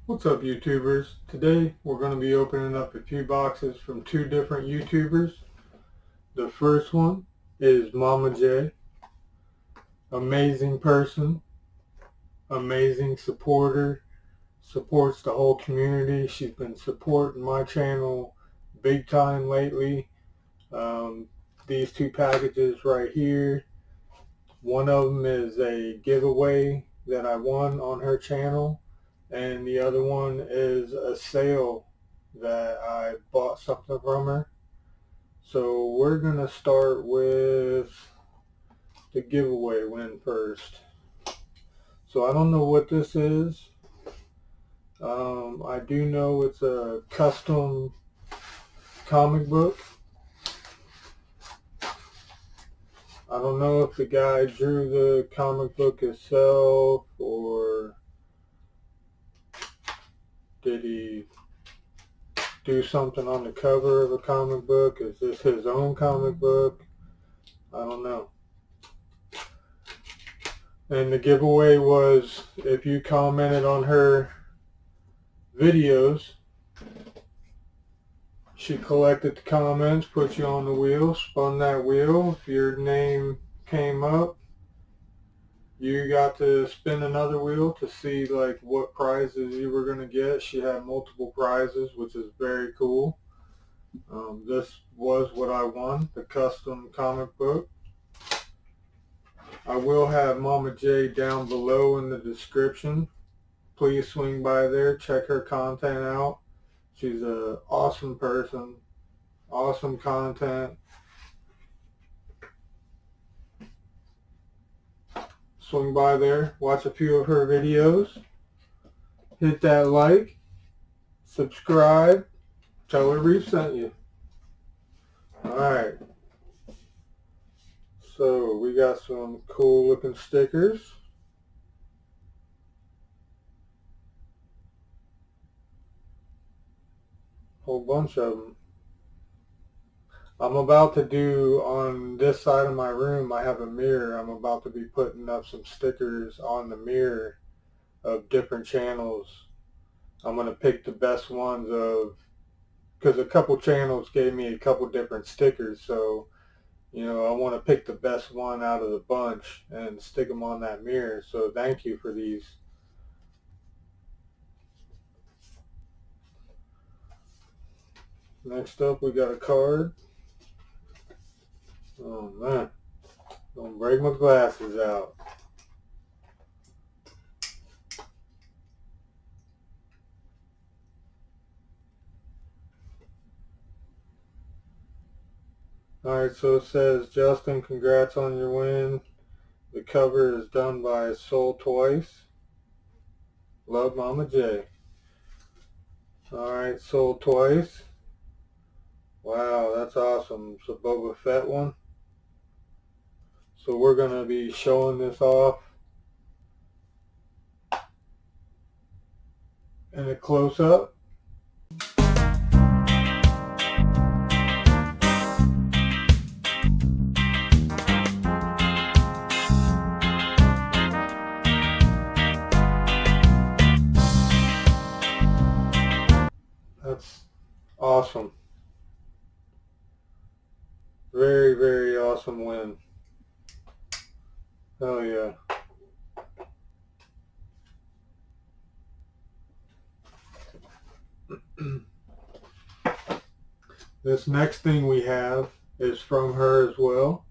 What's up, YouTubers? Today we're going to be opening up a few boxes from two different YouTubers. The first one is Mama J. Amazing person, amazing supporter, supports the whole community. She's been supporting my channel big time lately. These two packages right here, one of them is a giveaway that I won on her channel, and the other one is a sale that I bought something from her. So we're going to start with the giveaway win first. So I don't know what this is. I do know it's a custom comic book. I don't know if the guy drew the comic book himself, or did he do something on the cover of a comic book? Is this his own comic book? I don't know. And the giveaway was, if you commented on her videos, she collected the comments, put you on the wheel, spun that wheel. If your name came up, you got to spin another wheel to see like what prizes you were going to get. She had multiple prizes, which is very cool. This was what I won, the custom comic book. I will have Mama J down below in the description. Please swing by there, check her content out. She's an awesome person, awesome content. Swing by there, watch a few of her videos, hit that like, subscribe, tell her Reef sent you. Alright, so we got some cool looking stickers. Whole bunch of them. I'm about to do, on this side of my room, I have a mirror. I'm about to be putting up some stickers on the mirror of different channels. I'm going to pick the best ones of, because a couple channels gave me a couple different stickers, so you know, I want to pick the best one out of the bunch and stick them on that mirror. So thank you for these. Next up, we got a card. Oh man, don't break my glasses out. Alright, so it says, Justin, congrats on your win. The cover is done by Soul Twice. Love, Mama J. Alright, Soul Twice. Wow, that's awesome. It's a Boba Fett one. So we're going to be showing this off in a close-up. That's awesome. Very, very awesome win. Hell yeah. This next thing we have is from her as well.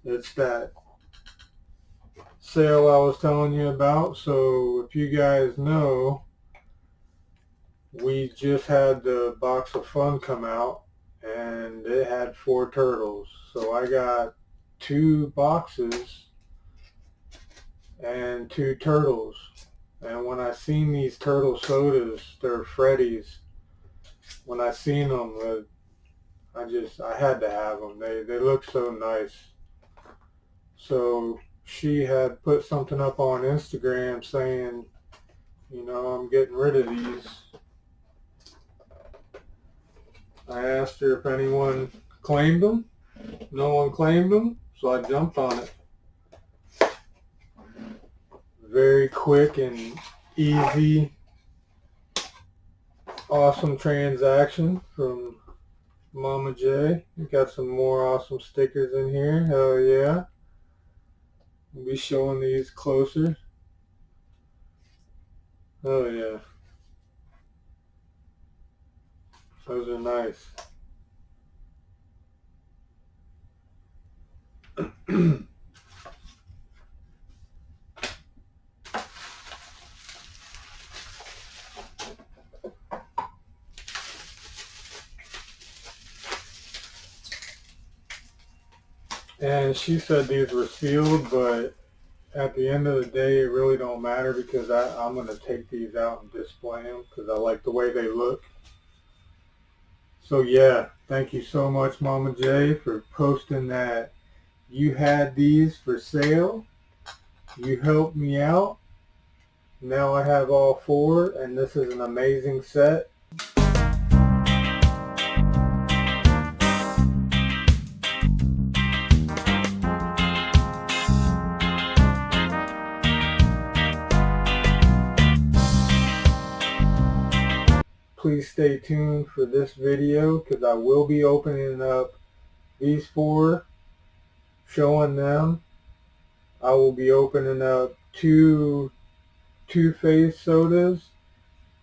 It's that sale I was telling you about. So if you guys know, we just had the box of fun come out and it had 4 turtles. So I got 2 boxes and 2 turtles. And when I seen these turtle sodas, they're Freddy's. when I seen them, I had to have them. They look so nice. So she had put something up on Instagram saying, you know, I'm getting rid of these. I asked her if anyone claimed them. No one claimed them, so I jumped on it. Very quick and easy, awesome transaction from Mama J. We got some more awesome stickers in here. Hell yeah. We'll be showing these closer. Oh yeah. Those are nice. And she said these were sealed, but at the end of the day, it really don't matter because I'm going to take these out and display them because I like the way they look. So yeah, thank you so much, Mama J, for posting that you had these for sale. You helped me out. Now I have all four, and this is an amazing set. Please stay tuned for this video because I will be opening up these four, showing them. I will be opening up two Two-Faced sodas,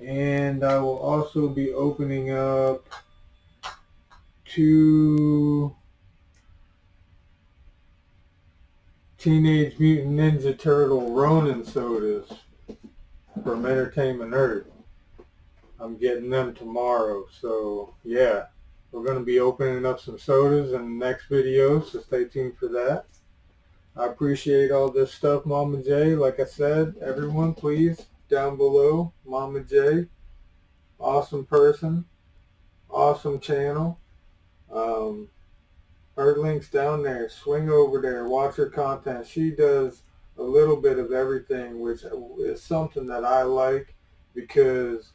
and I will also be opening up two Teenage Mutant Ninja Turtle Ronin sodas from Entertainment Earth. I'm getting them tomorrow, so yeah, we're going to be opening up some sodas in the next video, so stay tuned for that. I appreciate all this stuff, Mama J. Like I said, everyone, please, down below, Mama J, awesome person, awesome channel. Her link's down there. Swing over there, watch her content. She does a little bit of everything, which is something that I like because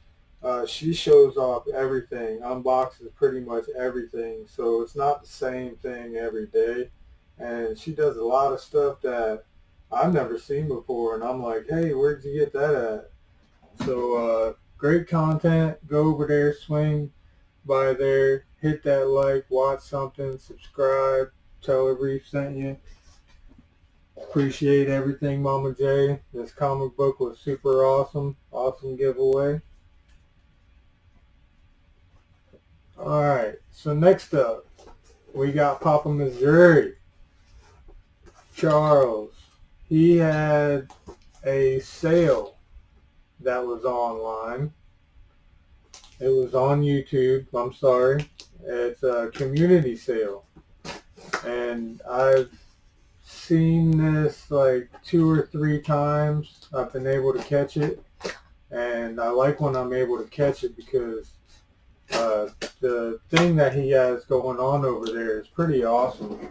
she shows off everything, unboxes pretty much everything. So it's not the same thing every day. And she does a lot of stuff that I've never seen before. And I'm like, hey, where'd you get that at? So great content. Go over there, swing by there, hit that like, watch something, subscribe, tell her Reef sent you. Appreciate everything, Mama J. This comic book was super awesome. Awesome giveaway. Alright, so next up, we got Poppin Missouri. Charles. He had a sale that was online. It was on YouTube. I'm sorry. It's a community sale. And I've seen this like 2 or 3 times. I've been able to catch it. And I like when I'm able to catch it because the thing that he has going on over there is pretty awesome.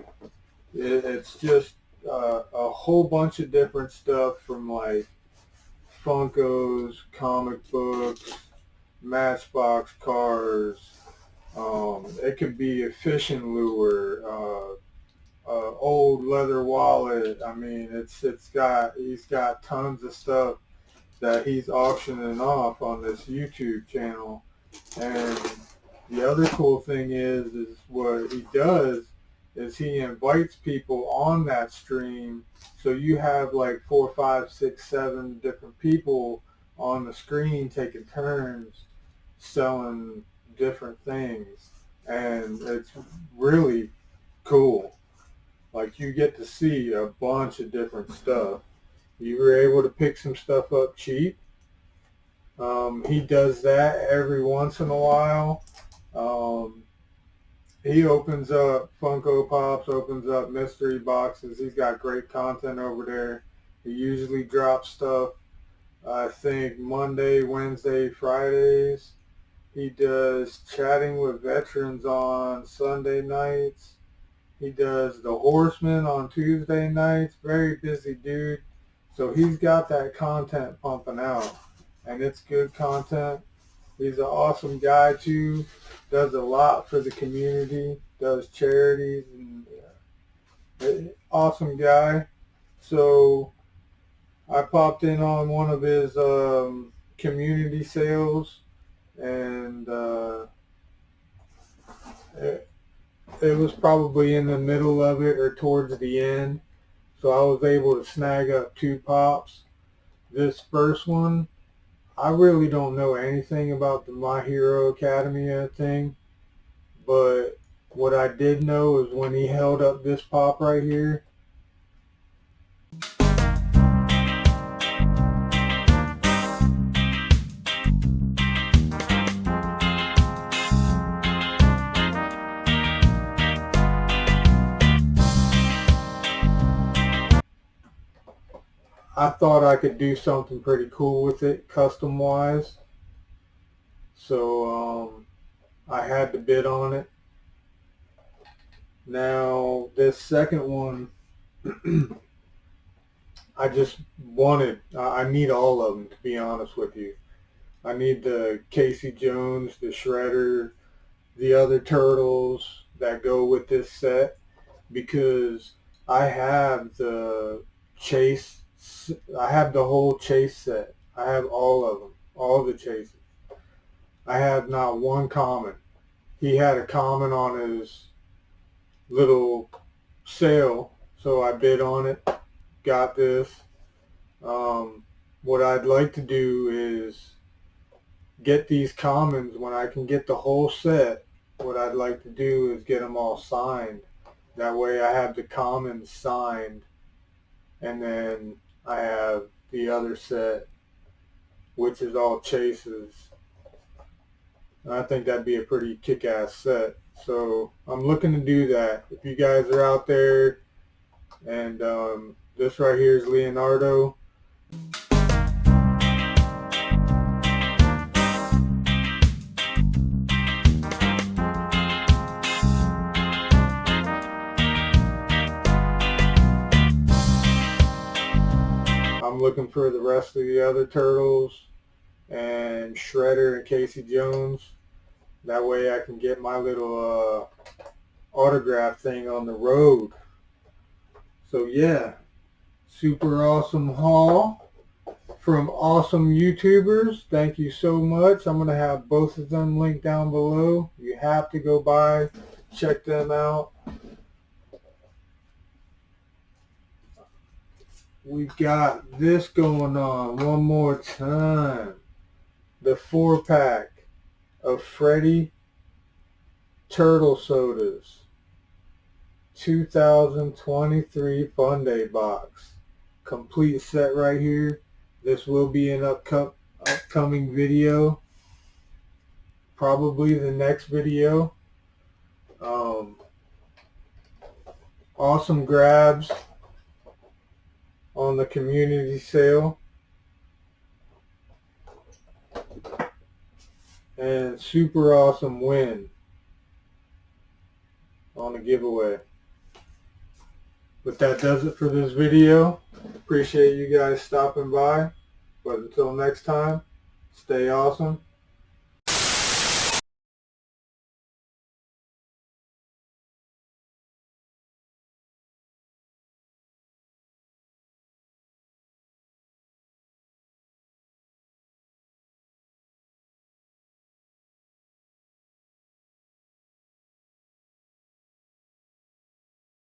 It's just a whole bunch of different stuff from like Funkos, comic books, Matchbox cars. It could be a fishing lure, old leather wallet. I mean, he's got tons of stuff that he's auctioning off on this YouTube channel. And the other cool thing is what he does is he invites people on that stream. So you have like 4, 5, 6, 7 different people on the screen taking turns selling different things. And it's really cool. Like you get to see a bunch of different stuff. You were able to pick some stuff up cheap. He does that every once in a while. He opens up Funko Pops, opens up mystery boxes. He's got great content over there. He usually drops stuff, I think, Monday, Wednesday, Fridays. He does chatting with veterans on Sunday nights. He does the Horseman on Tuesday nights. Very busy dude. So he's got that content pumping out. And it's good content. He's an awesome guy too. Does a lot for the community. Does charities. And awesome guy. So I popped in on one of his community sales. And it was probably in the middle of it or towards the end. So I was able to snag up 2 pops. This first one, I really don't know anything about the My Hero Academia thing, but what I did know is when he held up this pop right here, I thought I could do something pretty cool with it custom wise. So I had to bid on it. Now this second one, I just wanted, I need all of them, to be honest with you. I need the Casey Jones, the Shredder, the other turtles that go with this set, because I have the Chase, I have the whole Chase set. I have all of them, all the Chases. I have not one common. He had a common on his little sale, so I bid on it, got this. What I'd like to do is get these commons when I can get the whole set. What I'd like to do is get them all signed. That way I have the commons signed, and then I have the other set, which is all chases. And I think that'd be a pretty kick-ass set. So I'm looking to do that. If you guys are out there, and this right here is Leonardo. I'm looking for the rest of the other turtles and Shredder and Casey Jones. That way I can get my little autograph thing on the road. So yeah, super awesome haul from awesome YouTubers. Thank you so much. I'm going to have both of them linked down below. You have to go by, check them out. We got this going on one more time. The 4-pack of Freddy Turtle Sodas 2023 Fun Day box. Complete set right here. This will be an upcoming video. Probably the next video. Awesome grabs on the community sale. And super awesome win on the giveaway. But that does it for this video. Appreciate you guys stopping by. But until next time, stay awesome.